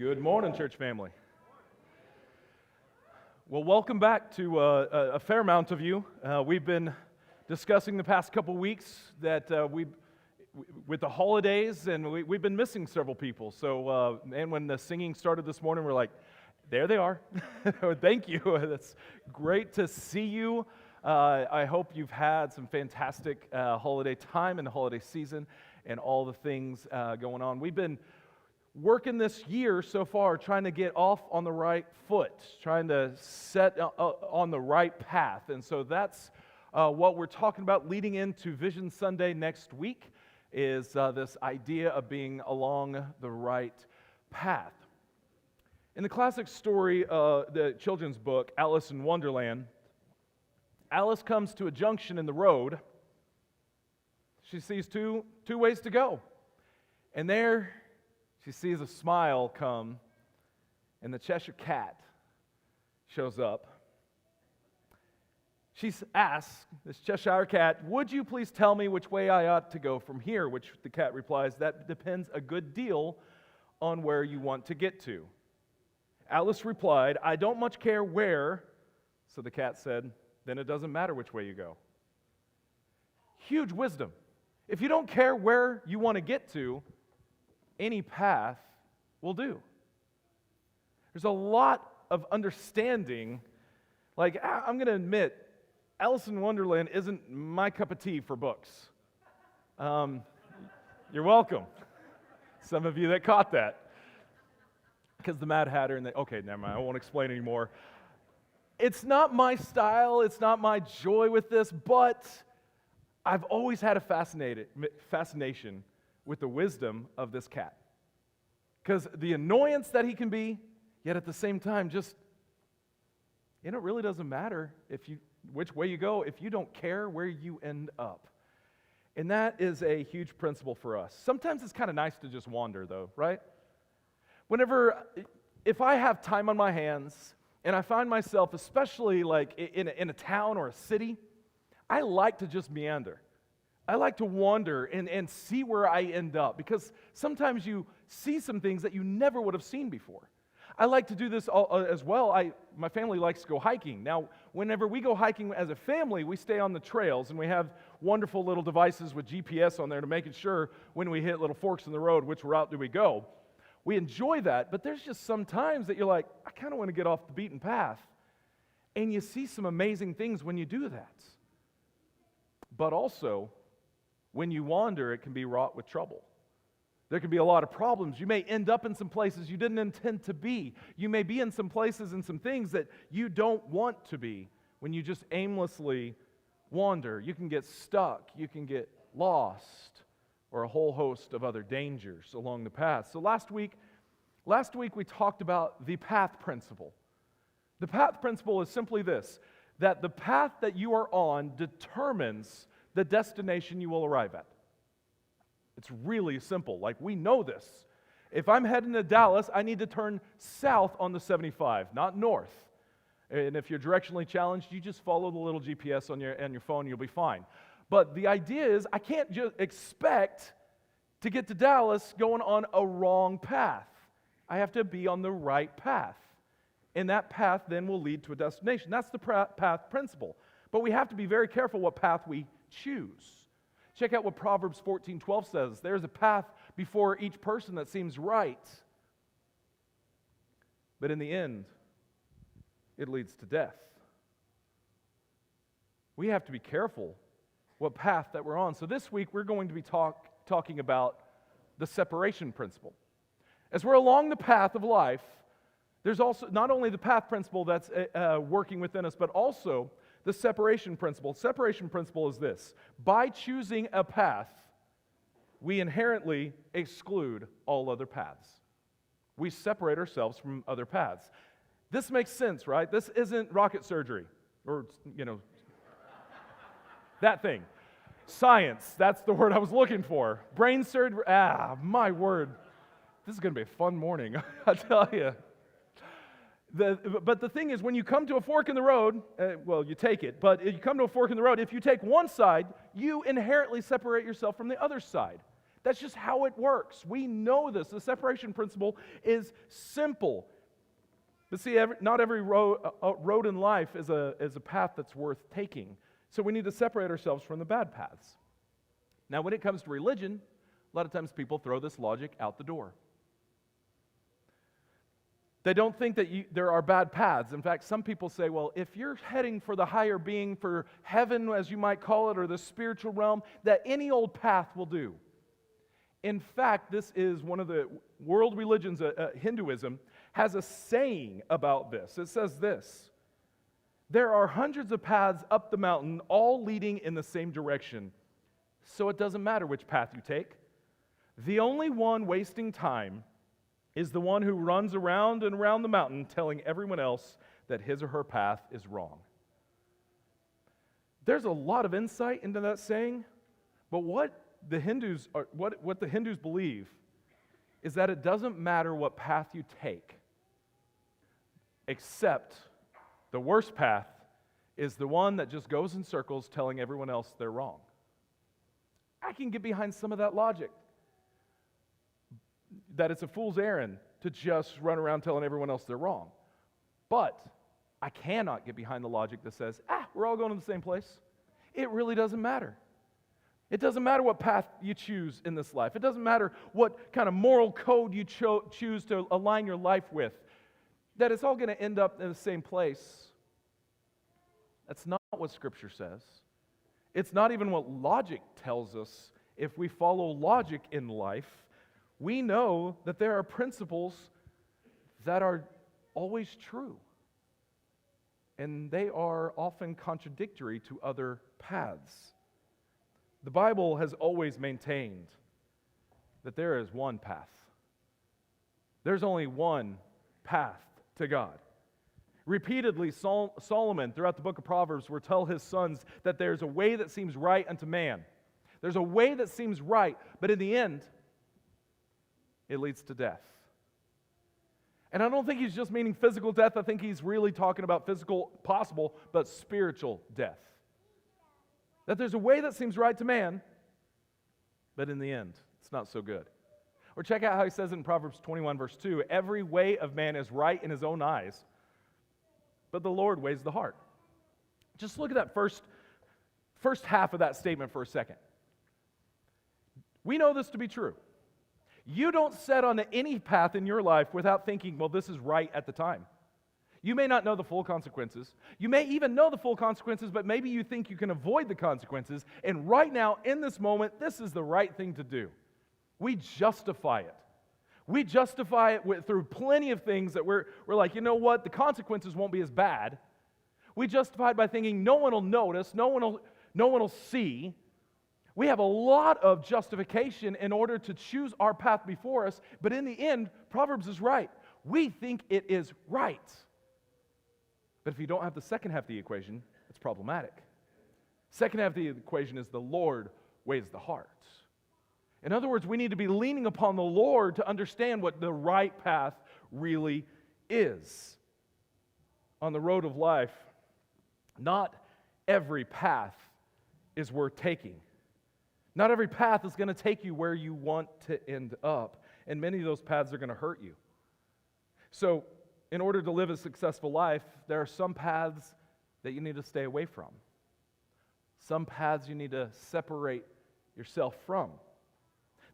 Good morning, church family. Well, welcome back to a fair amount of you. We've been discussing the past couple weeks that with the holidays, and we've been missing several people. So, and when the singing started this morning, we're like, there they are. Thank you. That's great to see you. I hope you've had some fantastic holiday time and the holiday season and all the things going on. We've been working this year so far trying to get off on the right foot, trying to set on the right path. And so that's what we're talking about leading into Vision Sunday next week is this idea of being along the right path. In the classic story, the children's book, Alice in Wonderland, Alice comes to a junction in the road. She sees two ways to go. And there she sees a smile come, and the Cheshire Cat shows up. She asks this Cheshire Cat, "Would you please tell me which way I ought to go from here?" Which the cat replies, "That depends a good deal on where you want to get to." Alice replied, "I don't much care where." So the cat said, "Then it doesn't matter which way you go." Huge wisdom. If you don't care where you want to get to, any path will do. There's a lot of understanding. Like, I'm going to admit, Alice in Wonderland isn't my cup of tea for books. You're welcome. Some of you that caught that. Because the Mad Hatter and okay, never mind, I won't explain anymore. It's not my style, it's not my joy with this, but I've always had a fascination with the wisdom of this cat. Because the annoyance that he can be, yet at the same time, just, it really doesn't matter which way you go if you don't care where you end up. And that is a huge principle for us. Sometimes it's kind of nice to just wander, though, right? If I have time on my hands, and I find myself, especially like in a town or a city, I like to just meander. I like to wander and see where I end up, because sometimes you see some things that you never would have seen before. I like to do this as well. My family likes to go hiking. Now, whenever we go hiking as a family, we stay on the trails, and we have wonderful little devices with GPS on there to make sure when we hit little forks in the road, which route do we go. We enjoy that, but there's just some times that you're like, I kind of want to get off the beaten path. And you see some amazing things when you do that. But also, when you wander, it can be wrought with trouble. There can be a lot of problems. You may end up in some places you didn't intend to be. You may be in some places and some things that you don't want to be when you just aimlessly wander. You can get stuck. You can get lost, or a whole host of other dangers along the path. So last week we talked about the path principle. The path principle is simply this, that the path that you are on determines the destination you will arrive at. It's really simple. Like, we know this. If I'm heading to Dallas, I need to turn south on the 75, not north. And if you're directionally challenged, you just follow the little GPS on your phone, you'll be fine. But the idea is, I can't just expect to get to Dallas going on a wrong path. I have to be on the right path. And that path then will lead to a destination. That's the path principle. But we have to be very careful what path we choose. Check out what Proverbs 14:12 says. There's a path before each person that seems right, but in the end, it leads to death. We have to be careful what path that we're on. So this week, we're going to be talking about the separation principle. As we're along the path of life, there's also not only the path principle that's working within us, but also the separation principle. Separation principle is this: by choosing a path, we inherently exclude all other paths. We separate ourselves from other paths. This makes sense, right? This isn't rocket surgery, or, that thing. Science, that's the word I was looking for. Brain surgery, my word. This is going to be a fun morning, I tell you. But the thing is, when you come to a fork in the road, you take it, but if you come to a fork in the road, if you take one side, you inherently separate yourself from the other side. That's just how it works. We know this. The separation principle is simple. But see, not every road in life is a path that's worth taking. So we need to separate ourselves from the bad paths. Now, when it comes to religion, a lot of times people throw this logic out the door. They don't think that there are bad paths. In fact, some people say, well, if you're heading for the higher being, for heaven, as you might call it, or the spiritual realm, that any old path will do. In fact, this is one of the world religions, Hinduism, has a saying about this. It says this: there are hundreds of paths up the mountain, all leading in the same direction. So it doesn't matter which path you take. The only one wasting time is the one who runs around and around the mountain telling everyone else that his or her path is wrong. There's a lot of insight into that saying, but what the Hindus believe is that it doesn't matter what path you take, except the worst path is the one that just goes in circles telling everyone else they're wrong. I can get behind some of that logic, that it's a fool's errand to just run around telling everyone else they're wrong. But I cannot get behind the logic that says, we're all going to the same place. It really doesn't matter. It doesn't matter what path you choose in this life. It doesn't matter what kind of moral code you choose to align your life with, that it's all going to end up in the same place. That's not what Scripture says. It's not even what logic tells us. If we follow logic in life, we know that there are principles that are always true, and they are often contradictory to other paths. The Bible has always maintained that there is one path. There's only one path to God. Repeatedly, Solomon, throughout the book of Proverbs, will tell his sons that there's a way that seems right unto man. There's a way that seems right, but in the end, it leads to death. And I don't think he's just meaning physical death. I think he's really talking about physical, possible, but spiritual death. That there's a way that seems right to man, but in the end, it's not so good. Or check out how he says it in Proverbs 21, verse 2, every way of man is right in his own eyes, but the Lord weighs the heart. Just look at that first half of that statement for a second. We know this to be true. You don't set on any path in your life without thinking, well, this is right at the time. You may not know the full consequences. You may even know the full consequences, but maybe you think you can avoid the consequences. And right now, in this moment, this is the right thing to do. We justify it. We justify it through plenty of things that we're like, you know what, the consequences won't be as bad. We justify it by thinking no one will notice, no one will see. We have a lot of justification in order to choose our path before us, but in the end, Proverbs is right. We think it is right. But if you don't have the second half of the equation, it's problematic. Second half of the equation is the Lord weighs the heart. In other words, we need to be leaning upon the Lord to understand what the right path really is. On the road of life, not every path is worth taking. Not every path is going to take you where you want to end up, and many of those paths are going to hurt you. So, in order to live a successful life, there are some paths that you need to stay away from. Some paths you need to separate yourself from.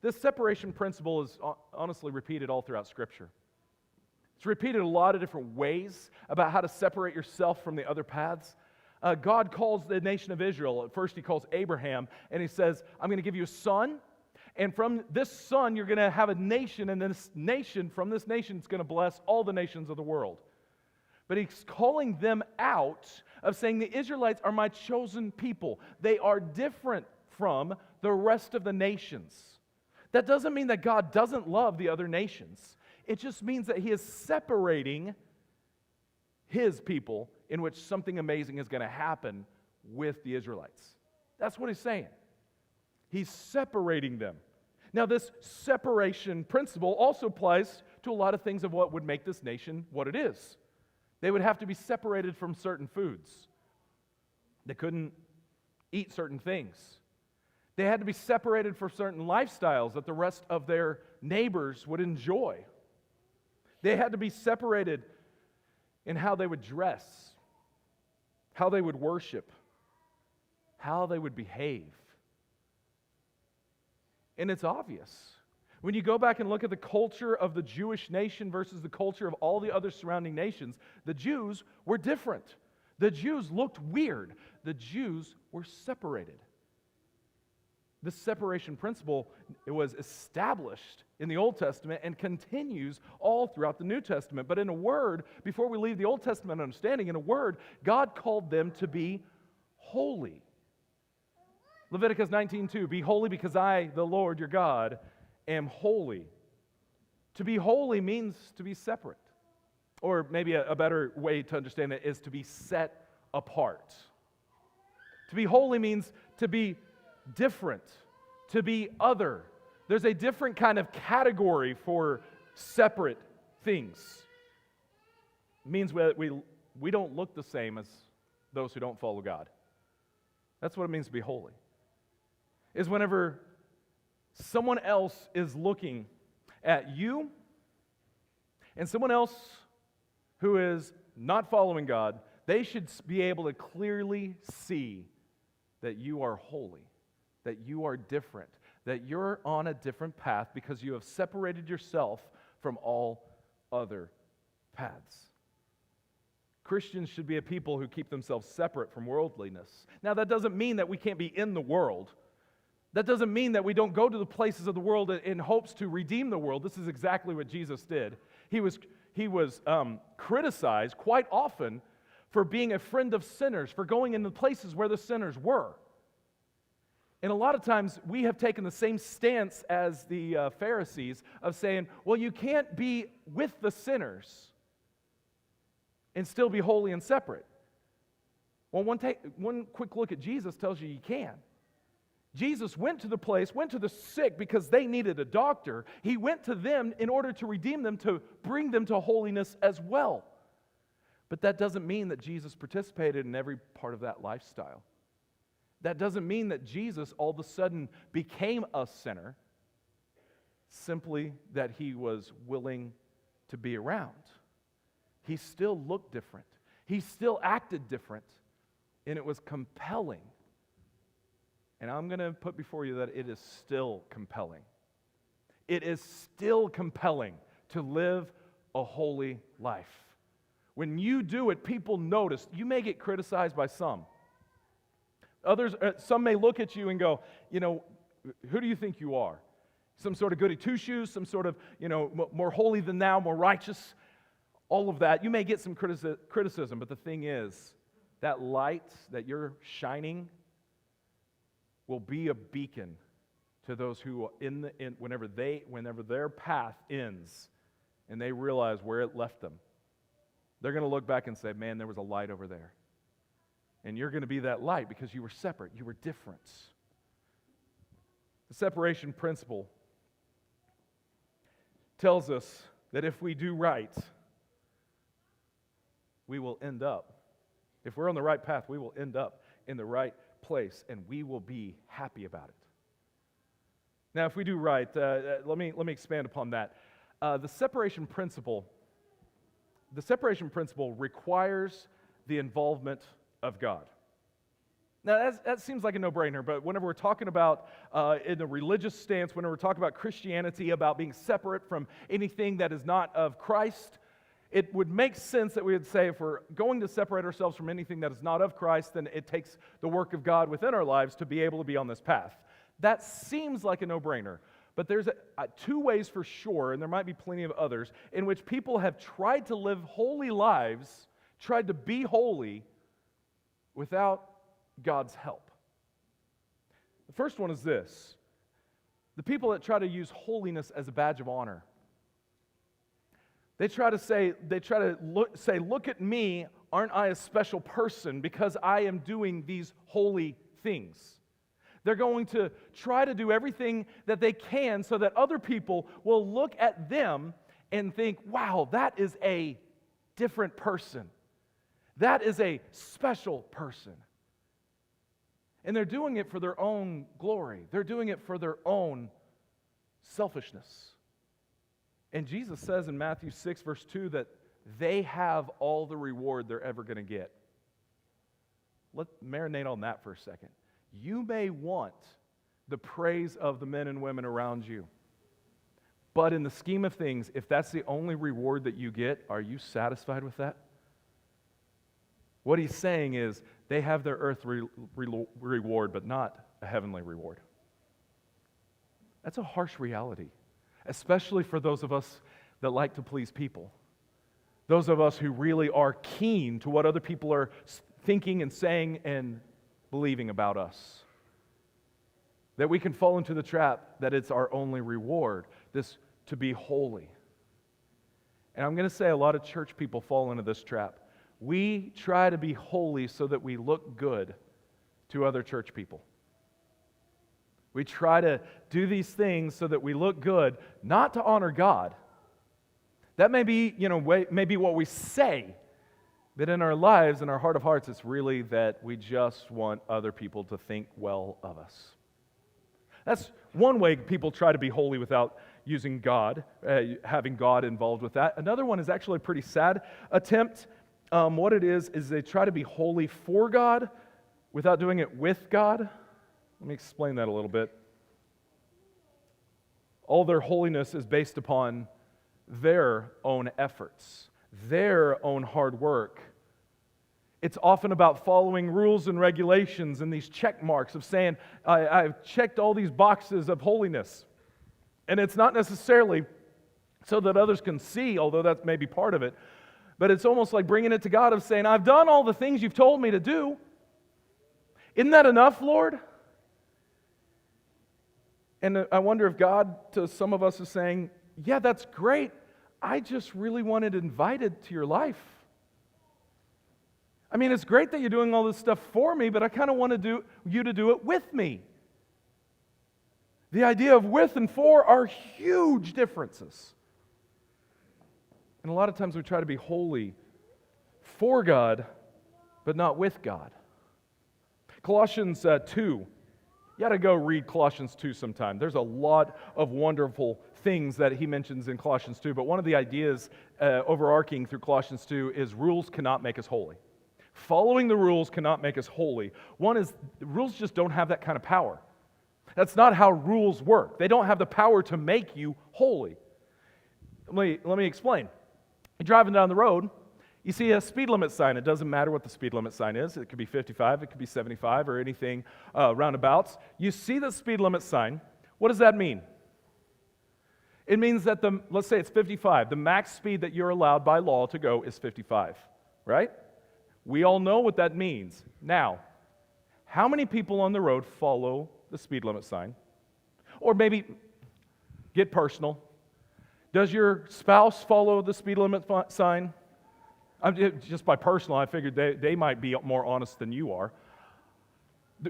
This separation principle is honestly repeated all throughout Scripture. It's repeated a lot of different ways about how to separate yourself from the other paths. God calls the nation of Israel. At first, he calls Abraham, and he says, I'm going to give you a son, and from this son, you're going to have a nation, and this nation, from this nation, is going to bless all the nations of the world. But he's calling them out of saying, the Israelites are my chosen people. They are different from the rest of the nations. That doesn't mean that God doesn't love the other nations. It just means that he is separating his people in which something amazing is going to happen with the Israelites. That's what he's saying. He's separating them. Now, this separation principle also applies to a lot of things of what would make this nation what it is. They would have to be separated from certain foods. They couldn't eat certain things. They had to be separated for certain lifestyles that the rest of their neighbors would enjoy. They had to be separated in how they would dress, how they would worship, how they would behave. And it's obvious. When you go back and look at the culture of the Jewish nation versus the culture of all the other surrounding nations, the Jews were different. The Jews looked weird. The Jews were separated. This separation principle, it was established in the Old Testament and continues all throughout the New Testament. But in a word, before we leave the Old Testament understanding, in a word, God called them to be holy. Leviticus 19:2, be holy because I, the Lord your God, am holy. To be holy means to be separate. Or maybe a better way to understand it is to be set apart. To be holy means to be different, to be other. There's a different kind of category for separate things. It means we don't look the same as those who don't follow God. That's what it means to be holy. Is whenever someone else is looking at you and someone else who is not following God, they should be able to clearly see that you are holy, that you are different, that you're on a different path because you have separated yourself from all other paths. Christians should be a people who keep themselves separate from worldliness. Now, that doesn't mean that we can't be in the world. That doesn't mean that we don't go to the places of the world in hopes to redeem the world. This is exactly what Jesus did. He was criticized quite often for being a friend of sinners, for going into places where the sinners were. And a lot of times we have taken the same stance as the Pharisees of saying, well, you can't be with the sinners and still be holy and separate. Well, one quick look at Jesus tells you can. Jesus went to the sick because they needed a doctor. He went to them in order to redeem them, to bring them to holiness as well. But that doesn't mean that Jesus participated in every part of that lifestyle. That doesn't mean that Jesus all of a sudden became a sinner, simply that he was willing to be around. He still looked different. He still acted different, and it was compelling. And I'm going to put before you that it is still compelling. It is still compelling to live a holy life. When you do it, people notice. You may get criticized by some. Others, some may look at you and go, who do you think you are? Some sort of goody two-shoes, some sort of, more holy than thou, more righteous, all of that. You may get some criticism, but the thing is, that light that you're shining will be a beacon to those who, whenever their path ends and they realize where it left them, they're going to look back and say, man, there was a light over there. And you're going to be that light because you were separate. You were different. The separation principle tells us that if we do right, we will end up. If we're on the right path, we will end up in the right place, and we will be happy about it. Now, if we do right, let me expand upon that. The separation principle requires the involvement of God. Now, that seems like a no-brainer, but whenever we're talking about in the religious stance, whenever we're talking about Christianity, about being separate from anything that is not of Christ, it would make sense that we would say if we're going to separate ourselves from anything that is not of Christ, then it takes the work of God within our lives to be able to be on this path. That seems like a no-brainer, but there's two ways for sure, and there might be plenty of others, in which people have tried to live holy lives, tried to be holy, without God's help. The first one is this: the people that try to use holiness as a badge of honor. They try to say, look at me, aren't I a special person because I am doing these holy things? They're going to try to do everything that they can so that other people will look at them and think, wow, that is a different person. That is a special person. And they're doing it for their own glory. They're doing it for their own selfishness. And Jesus says in Matthew 6, verse 2, that they have all the reward they're ever going to get. Let's marinate on that for a second. You may want the praise of the men and women around you. But in the scheme of things, if that's the only reward that you get, are you satisfied with that? What he's saying is they have their earthly reward, but not a heavenly reward. That's a harsh reality, especially for those of us that like to please people. Those of us who really are keen to what other people are thinking and saying and believing about us. That we can fall into the trap that it's our only reward, this to be holy. And I'm going to say a lot of church people fall into this trap. We try to be holy so that we look good to other church people. We try to do these things so that we look good, not to honor God. That may be, maybe what we say, but in our lives, in our heart of hearts, it's really that we just want other people to think well of us. That's one way people try to be holy without using God, having God involved with that. Another one is actually a pretty sad attempt. What it is they try to be holy for God without doing it with God. Let me explain that a little bit. All their holiness is based upon their own efforts, their own hard work. It's often about following rules and regulations and these check marks of saying, I've checked all these boxes of holiness. And it's not necessarily so that others can see, although that's maybe part of it, but it's almost like bringing it to God of saying, I've done all the things you've told me to do. Isn't that enough, Lord? And I wonder if God, to some of us, is saying, yeah, that's great. I just really wanted invited to your life. I mean, it's great that you're doing all this stuff for me, but I kind of want you to do it with me. The idea of with and for are huge differences. And a lot of times we try to be holy for God, but not with God. Colossians 2. You got to go read Colossians 2 sometime. There's a lot of wonderful things that he mentions in Colossians 2, but one of the ideas overarching through Colossians 2 is rules cannot make us holy. Following the rules cannot make us holy. One is, rules just don't have that kind of power. That's not how rules work. They don't have the power to make you holy. Let me explain. You're driving down the road, you see a speed limit sign. It doesn't matter what the speed limit sign is. It could be 55, it could be 75, or anything roundabouts. You see the speed limit sign. What does that mean? It means that let's say it's 55. The max speed that you're allowed by law to go is 55, right? We all know what that means. Now, how many people on the road follow the speed limit sign? Or maybe get personal. Does your spouse follow the speed limit sign? Just by personal, I figured they might be more honest than you are.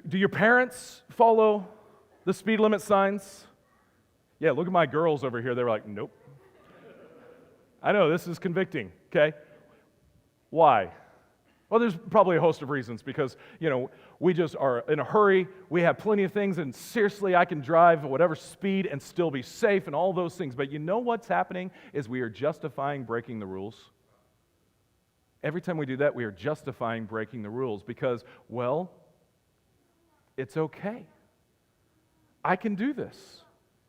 Do your parents follow the speed limit signs? Yeah, look at my girls over here. They're like, nope. I know, this is convicting, okay? Why? Well, there's probably a host of reasons because, we just are in a hurry. We have plenty of things, and seriously, I can drive at whatever speed and still be safe and all those things. But you know what's happening is we are justifying breaking the rules. Every time we do that, we are justifying breaking the rules because, well, it's okay. I can do this.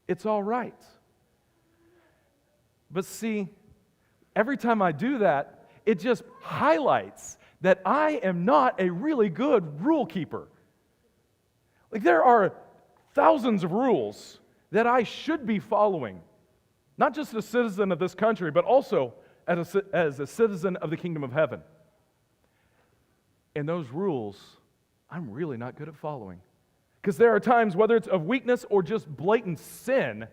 It's all right. But see, every time I do that, it just highlights that I am not a really good rule keeper. Like there are thousands of rules that I should be following, not just as a citizen of this country, but also as a citizen of the kingdom of heaven. And those rules, I'm really not good at following. Because there are times, whether it's of weakness or just blatant sin,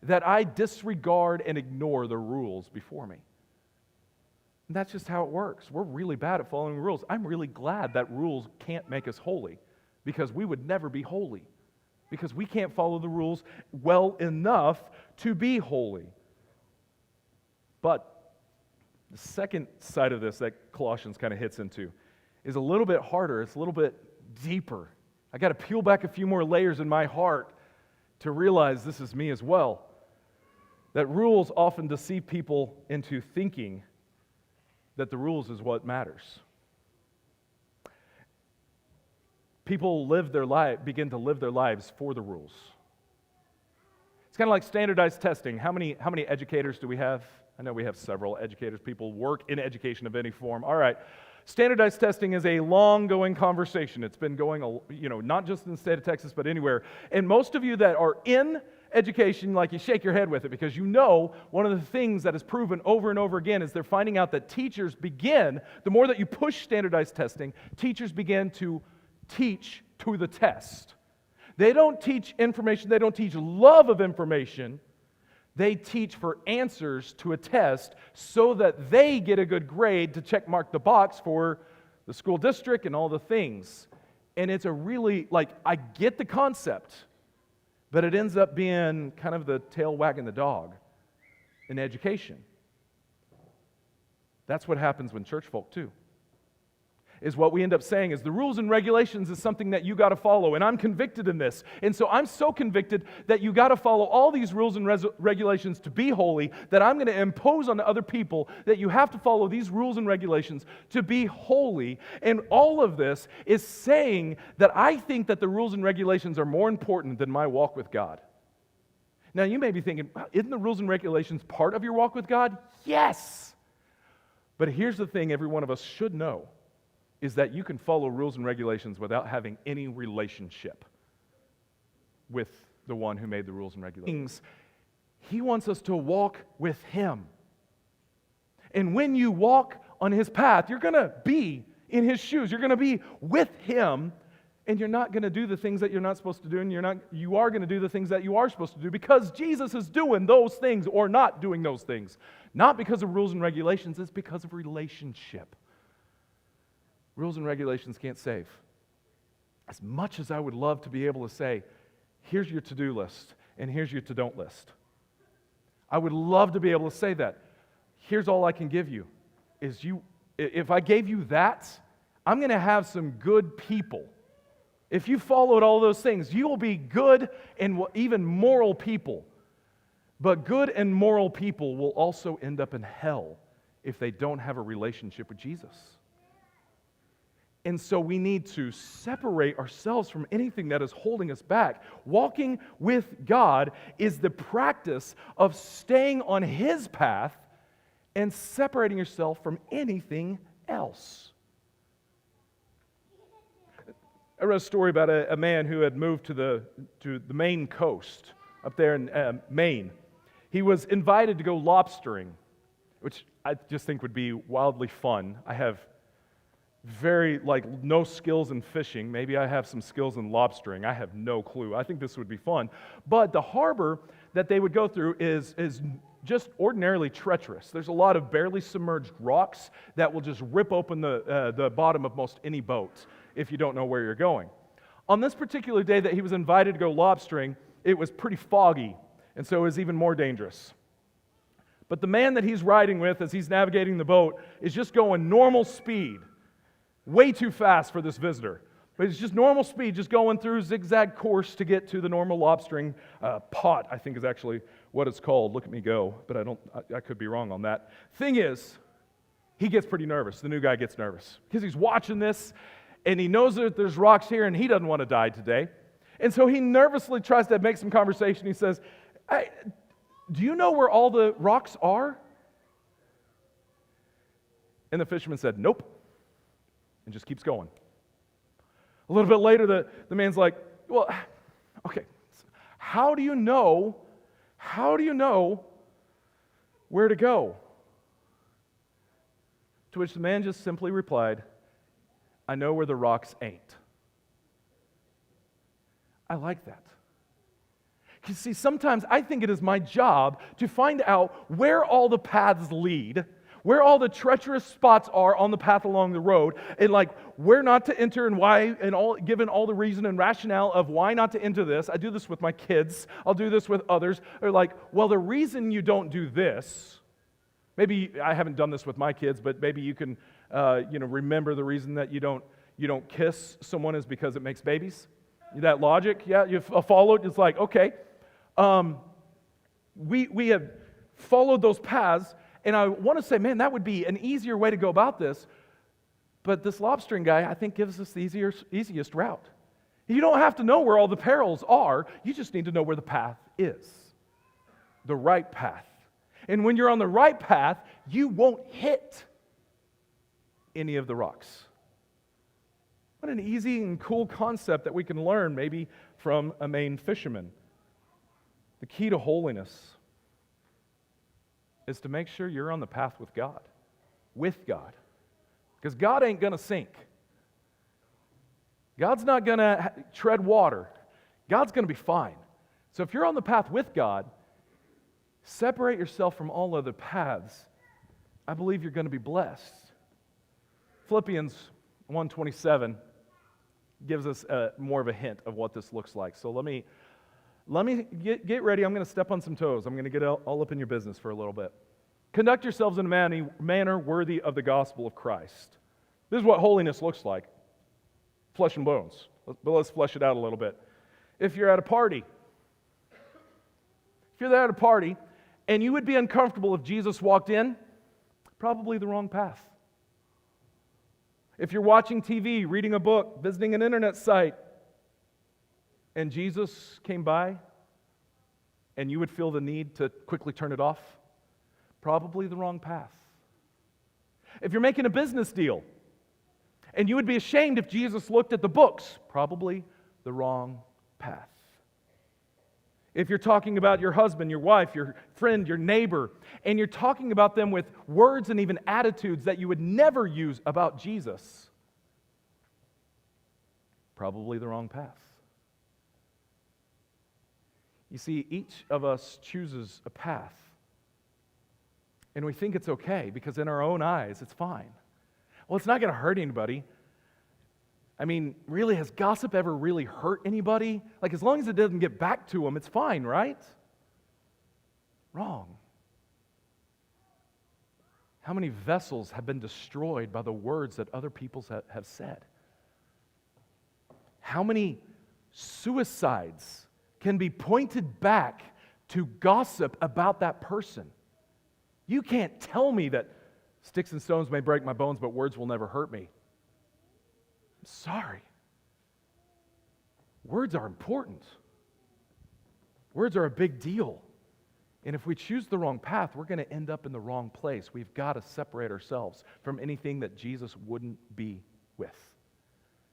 that I disregard and ignore the rules before me. And that's just how it works. We're really bad at following rules. I'm really glad that rules can't make us holy, because we would never be holy, because we can't follow the rules well enough to be holy. But the second side of this that Colossians kind of hits into is a little bit harder. It's a little bit deeper I got to peel back a few more layers in my heart to realize this is me as well. That rules often deceive people into thinking that the rules is what matters. People begin to live their lives for the rules. It's kind of like standardized testing. How many educators do we have? I know we have several educators. People work in education of any form. All right. Standardized testing is a long-going conversation. It's been going, not just in the state of Texas, but anywhere. And most of you that are in education, like, you shake your head with it, because one of the things that is proven over and over again is they're finding out that teachers begin, the more that you push standardized testing, teachers begin to teach to the test. They don't teach information, they don't teach love of information. They teach for answers to a test so that they get a good grade to check mark the box for the school district and all the things. And it's a really, I get the concept, but it ends up being kind of the tail wagging the dog in education. That's what happens when church folk too. Is what we end up saying is the rules and regulations is something that you got to follow, and I'm convicted in this. And so I'm so convicted that you got to follow all these rules and regulations to be holy, that I'm going to impose on other people that you have to follow these rules and regulations to be holy. And all of this is saying that I think that the rules and regulations are more important than my walk with God. Now you may be thinking, isn't the rules and regulations part of your walk with God? Yes! But here's the thing every one of us should know, is that you can follow rules and regulations without having any relationship with the one who made the rules and regulations. He wants us to walk with Him. And when you walk on His path, you're going to be in His shoes. You're going to be with Him, and you're not going to do the things that you're not supposed to do, and you are going to do the things that you are supposed to do, because Jesus is doing those things or not doing those things. Not because of rules and regulations, it's because of relationship. Rules and regulations can't save. As much as I would love to be able to say, here's your to-do list, and here's your to-don't list. I would love to be able to say that. Here's all I can give you. If I gave you that, I'm going to have some good people. If you followed all those things, you will be good and even moral people. But good and moral people will also end up in hell if they don't have a relationship with Jesus. And so we need to separate ourselves from anything that is holding us back. Walking with God is the practice of staying on His path and separating yourself from anything else. I read a story about a man who had moved to the Maine coast, up there in Maine. He was invited to go lobstering, which I just think would be wildly fun. I have no skills in fishing. Maybe I have some skills in lobstering. I have no clue. I think this would be fun. But the harbor that they would go through is just ordinarily treacherous. There's a lot of barely submerged rocks that will just rip open the bottom of most any boat if you don't know where you're going. On this particular day that he was invited to go lobstering, it was pretty foggy, and so it was even more dangerous. But the man that he's riding with as he's navigating the boat is just going normal speed. Way too fast for this visitor. But it's just normal speed, just going through zigzag course to get to the normal lobstering pot, I think is actually what it's called. Look at me go, but I could be wrong on that. Thing is, he gets pretty nervous. The new guy gets nervous because he's watching this and he knows that there's rocks here and he doesn't want to die today. And so he nervously tries to make some conversation. He says, hey, do you know where all the rocks are? And the fisherman said, nope. And just keeps going. A little bit later, the man's like, well, okay, how do you know where to go? To which the man just simply replied, I know where the rocks ain't. I like that. You see, sometimes I think it is my job to find out where all the paths lead, where all the treacherous spots are on the path along the road, and where not to enter and why, and given all the reason and rationale of why not to enter this. I do this with my kids. I'll do this with others. They're like, well, the reason you don't do this, maybe I haven't done this with my kids, but maybe you can remember the reason that you don't kiss someone is because it makes babies. That logic, yeah, you've followed. It's like, okay, we have followed those paths, and I want to say, man, that would be an easier way to go about this. But this lobstering guy, I think, gives us the easiest route. You don't have to know where all the perils are. You just need to know where the path is, the right path. And when you're on the right path, you won't hit any of the rocks. What an easy and cool concept that we can learn maybe from a Maine fisherman. The key to holiness is to make sure you're on the path with God. With God. Because God ain't going to sink. God's not going to tread water. God's going to be fine. So if you're on the path with God, separate yourself from all other paths. I believe you're going to be blessed. Philippians 1:27 gives us more of a hint of what this looks like. So let me get ready. I'm going to step on some toes. I'm going to get all up in your business for a little bit. Conduct yourselves in a manner worthy of the gospel of Christ. This is what holiness looks like. Flesh and bones. But let's flesh it out a little bit. If you're at a party, and you would be uncomfortable if Jesus walked in, probably the wrong path. If you're watching TV, reading a book, visiting an internet site, and Jesus came by, and you would feel the need to quickly turn it off, probably the wrong path. If you're making a business deal, and you would be ashamed if Jesus looked at the books, probably the wrong path. If you're talking about your husband, your wife, your friend, your neighbor, and you're talking about them with words and even attitudes that you would never use about Jesus, probably the wrong path. You see, each of us chooses a path, and we think it's okay because in our own eyes, it's fine. Well, it's not going to hurt anybody. I mean, really, has gossip ever really hurt anybody? Like, as long as it doesn't get back to them, it's fine, right? Wrong. How many vessels have been destroyed by the words that other people have said? How many suicides can be pointed back to gossip about that person? You can't tell me that sticks and stones may break my bones, but words will never hurt me. I'm sorry. Words are important. Words are a big deal. And if we choose the wrong path, we're going to end up in the wrong place. We've got to separate ourselves from anything that Jesus wouldn't be with.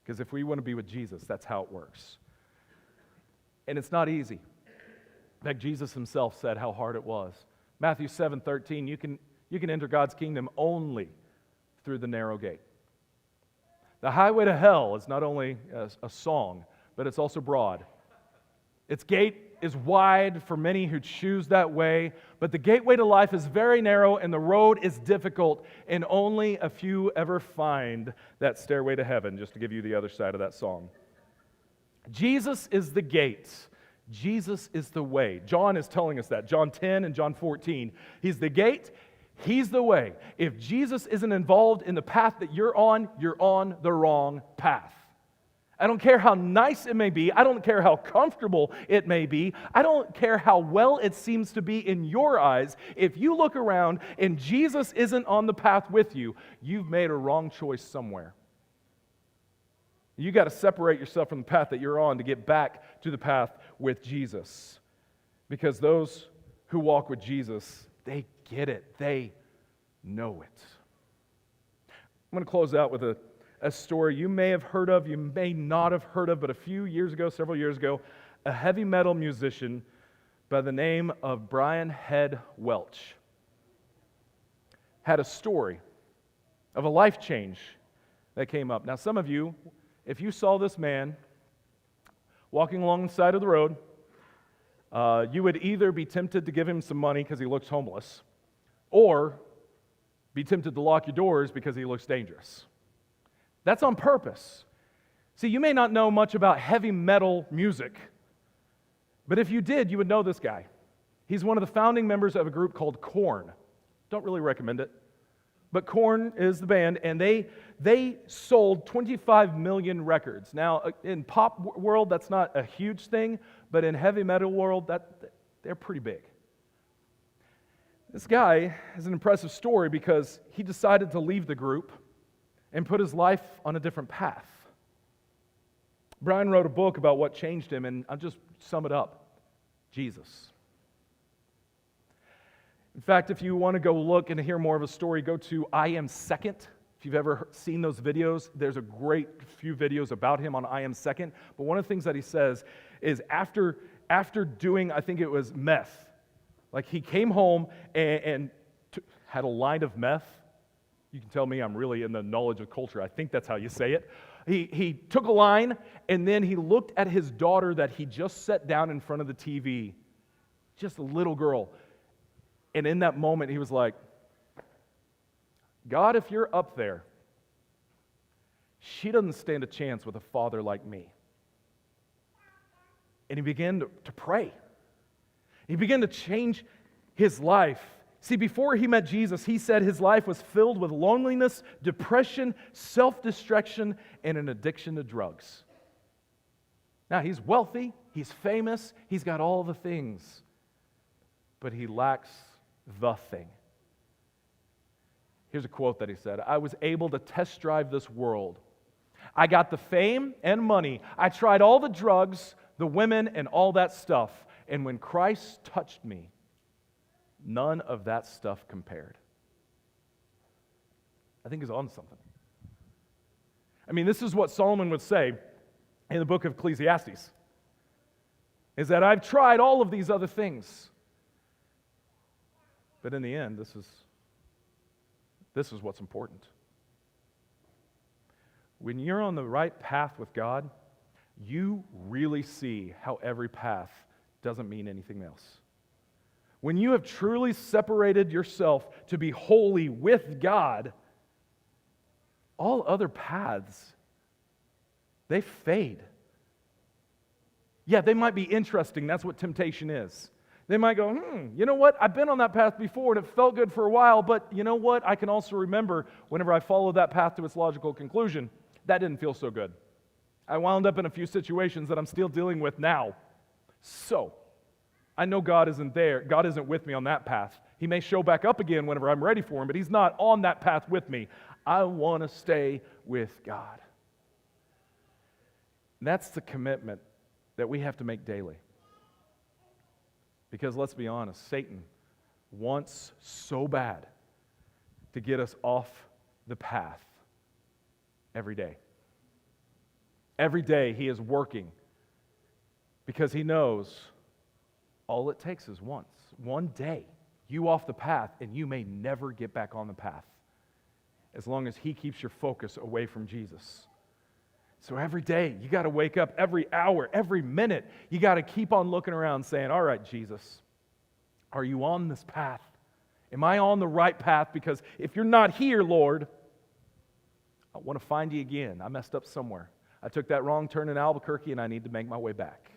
Because if we want to be with Jesus, that's how it works. And it's not easy. In fact, Jesus himself said how hard it was. Matthew 7:13, you can enter God's kingdom only through the narrow gate. The highway to hell is not only a song, but it's also broad. Its gate is wide for many who choose that way, but the gateway to life is very narrow and the road is difficult, and only a few ever find that stairway to heaven, just to give you the other side of that song. Jesus is the gate. Jesus is the way. John is telling us that. John 10 and John 14. He's the gate. He's the way. If Jesus isn't involved in the path that you're on the wrong path. I don't care how nice it may be. I don't care how comfortable it may be. I don't care how well it seems to be in your eyes. If you look around and Jesus isn't on the path with you, you've made a wrong choice somewhere. You got to separate yourself from the path that you're on to get back to the path with Jesus. Because those who walk with Jesus, they get it. They know it. I'm going to close out with a story you may have heard of, you may not have heard of, but a few years ago, several years ago, a heavy metal musician by the name of Brian Head Welch had a story of a life change that came up. Now, some of you, if you saw this man walking along the side of the road, you would either be tempted to give him some money because he looks homeless, or be tempted to lock your doors because he looks dangerous. That's on purpose. See, you may not know much about heavy metal music, but if you did, you would know this guy. He's one of the founding members of a group called Korn. Don't really recommend it, but Korn is the band, and they sold 25 million records. Now, in pop world, that's not a huge thing, but in heavy metal world, they're pretty big. This guy has an impressive story because he decided to leave the group and put his life on a different path. Brian wrote a book about what changed him, and I'll just sum it up. Jesus. In fact, if you want to go look and hear more of a story, go to I Am Second. If you've ever seen those videos, there's a great few videos about him on I Am Second. But one of the things that he says is after doing, I think it was meth, like he came home and had a line of meth. You can tell me I'm really in the knowledge of culture. I think that's how you say it. He took a line, and then he looked at his daughter that he just set down in front of the TV, just a little girl. And in that moment, he was like, God, if you're up there, she doesn't stand a chance with a father like me. And he began to pray. He began to change his life. See, before he met Jesus, he said his life was filled with loneliness, depression, self-destruction, and an addiction to drugs. Now, he's wealthy, he's famous, he's got all the things, but he lacks the thing. Here's a quote that he said, I was able to test drive this world. I got the fame and money. I tried all the drugs, the women, and all that stuff. And when Christ touched me, none of that stuff compared. I think he's on something. I mean, this is what Solomon would say in the book of Ecclesiastes, is that I've tried all of these other things. But in the end, this is what's important. When you're on the right path with God, you really see how every path doesn't mean anything else. When you have truly separated yourself to be holy with God, all other paths, they fade. Yeah, they might be interesting. That's what temptation is. They might go, you know what? I've been on that path before and it felt good for a while, but you know what? I can also remember whenever I followed that path to its logical conclusion, that didn't feel so good. I wound up in a few situations that I'm still dealing with now. So, I know God isn't there. God isn't with me on that path. He may show back up again whenever I'm ready for Him, but He's not on that path with me. I want to stay with God. And that's the commitment that we have to make daily. Because let's be honest, Satan wants so bad to get us off the path every day. Every day he is working because he knows all it takes is one day, you off the path, and you may never get back on the path as long as he keeps your focus away from Jesus. So every day, you got to wake up, every hour, every minute, you got to keep on looking around saying, all right, Jesus, are you on this path? Am I on the right path? Because if you're not here, Lord, I want to find you again. I messed up somewhere. I took that wrong turn in Albuquerque and I need to make my way back.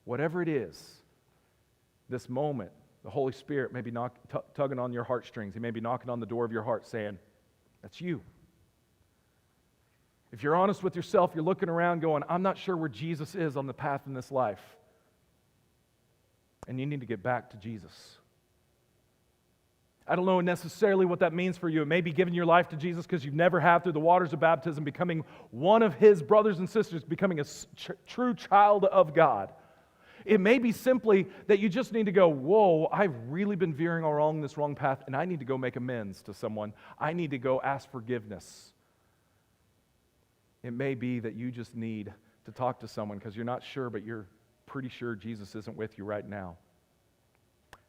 Whatever it is, this moment, the Holy Spirit may be tugging on your heartstrings. He may be knocking on the door of your heart saying, that's you. If you're honest with yourself, you're looking around going, I'm not sure where Jesus is on the path in this life. And you need to get back to Jesus. I don't know necessarily what that means for you. It may be giving your life to Jesus because you've never have through the waters of baptism, becoming one of His brothers and sisters, becoming a true child of God. It may be simply that you just need to go, whoa, I've really been veering along this wrong path, and I need to go make amends to someone. I need to go ask forgiveness. It may be that you just need to talk to someone because you're not sure, but you're pretty sure Jesus isn't with you right now.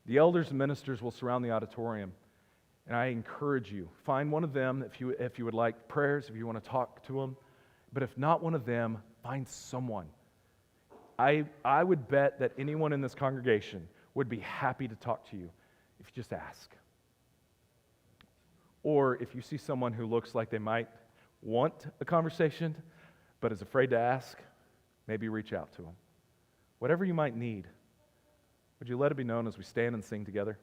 The elders and ministers will surround the auditorium, and I encourage you, find one of them if you would like prayers, if you want to talk to them. But if not one of them, find someone. I would bet that anyone in this congregation would be happy to talk to you if you just ask. Or if you see someone who looks like they might want a conversation but is afraid to ask, maybe reach out to them. Whatever you might need, would you let it be known as we stand and sing together?